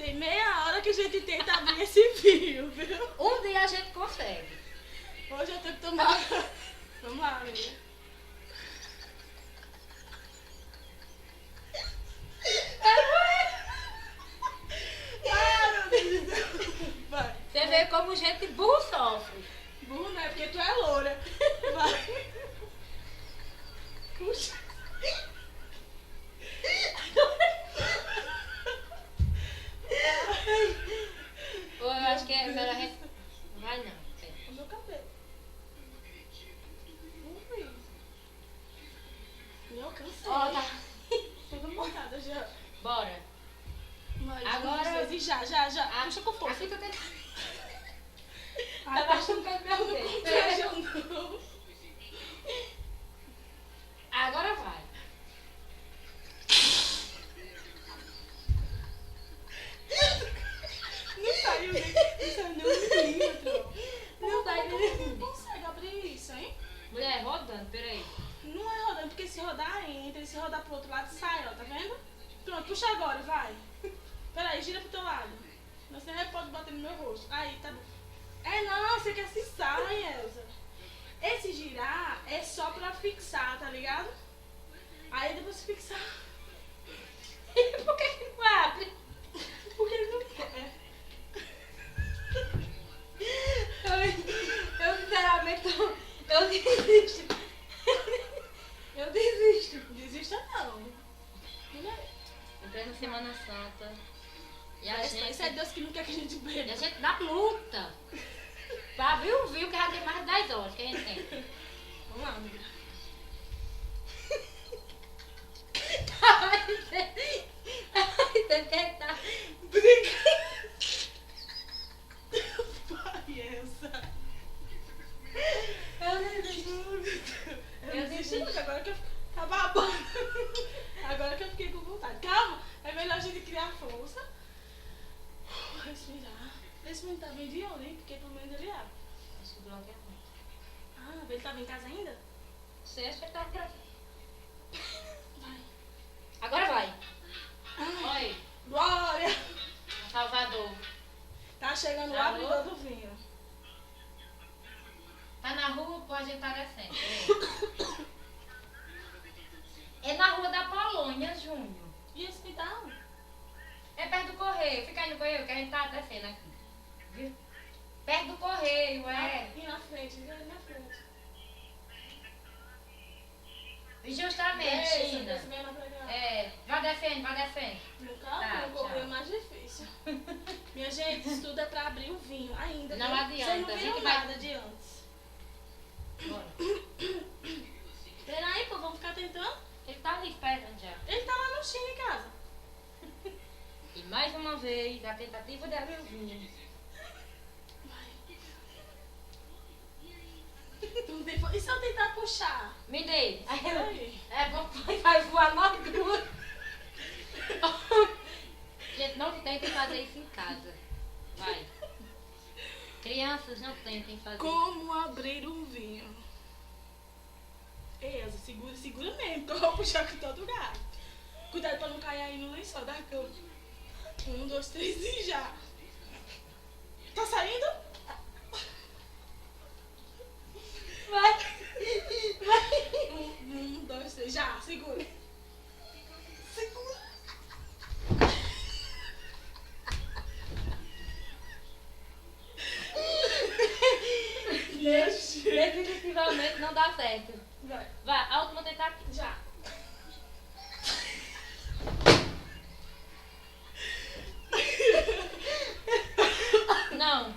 tem meia hora que a gente tenta abrir esse vinho, viu? Um dia a gente consegue. Hoje eu tenho que tomar. Vamos lá, amiga. Ah, meu Deus do céu. Vai. Você vê como gente burro sofre. Burro não é porque tu é loura. Vai. Puxa. Ou eu acho que é melhor a gente... Não vai não. O meu cabelo. Ui. Eu cansei. Ó, tá. Toda molhada já. Bora. Mas, Agora- vezes já. Puxa com força. Aqui tu tem... Ai, Tá achando que é meu não dedo. não. Agora vai. Não saiu nem um milímetro. Não sai Como nem- que não consegue abrir isso, hein? Mulher, rodando, peraí. Não é rodando, porque se rodar entra, e se rodar pro outro lado sai, ó, tá vendo? Pronto, puxa agora, vai. Peraí, gira pro teu lado. Você nem pode bater no meu rosto. Aí, tá bom. É, não, você quer se sai, Elza. Esse girar é só pra fixar, tá ligado? Aí depois se fixar. Por que que não abre? Porque ele não quer. Eu sinceramente, eu desisto. Eu desisto. Desista não. Não é. Entrei na Semana Santa. E a Isso gente... é Deus que não quer que a gente E beba. a gente dá luta. Pra abrir o vinho que já tem mais de 10 horas que a gente tem. Vamos lá, amiga. Você tentar. Briga. Vai, Elsa. Eu desisto. Eu desisti, agora que eu tá babando. Agora que eu fiquei com vontade. Calma, é melhor a gente criar força. Respirar. Esse menino tá bem de onde, hein? Porque pelo menos ele é. Acho que o bloco é ruim. Ah, ele tava em casa ainda? Você acha que tá pra... Vai. Agora vai. Ai, Oi, glória! Salvador. Tá chegando o Alô? abridor do vinho. Tá na rua, pô, a gente tá descendo. É na rua da Polônia, Júnior. E esse hospital? É perto do correio. Fica aí no correio que a gente tá descendo aqui. Viu? Perto do correio, é. E na frente, ali na frente. Justamente, China. Desce mesmo pra cá. É, vai descendo, vai descendo. No carro, Tá, no correio é tchau. mais difícil. Minha gente, isso tudo é pra abrir o vinho ainda. Não viu? adianta, Vocês não a viram gente vai- nada de antes. Bora. Peraí, pô, vamos ficar tentando? Ele tá ali esperando já. Ele tá lá no China em casa. E mais uma vez, a tentativa de abrir o vinho. E se eu tentar puxar? Me dê. Aí. É, papai vai voar nós duas. Gente, não tentem fazer isso em casa. Vai. Crianças, não tentem fazer isso. Como abrir um vinho? Ei, Elza, segura mesmo, que eu vou puxar com todo o gato. Cuidado pra não cair aí no lençol da cama. 1, 2, 3 e já. Tá saindo? Vai. Vai. 1, 2, 3, já, segura. Segura. Definitivamente não dá certo. Vai, Vai, a última tentativa. já. Não.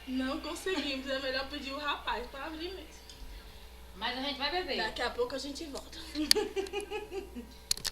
Não conseguimos, é melhor pedir o rapaz pra abrir mesmo. Mas a gente vai beber. Daqui a pouco a gente volta.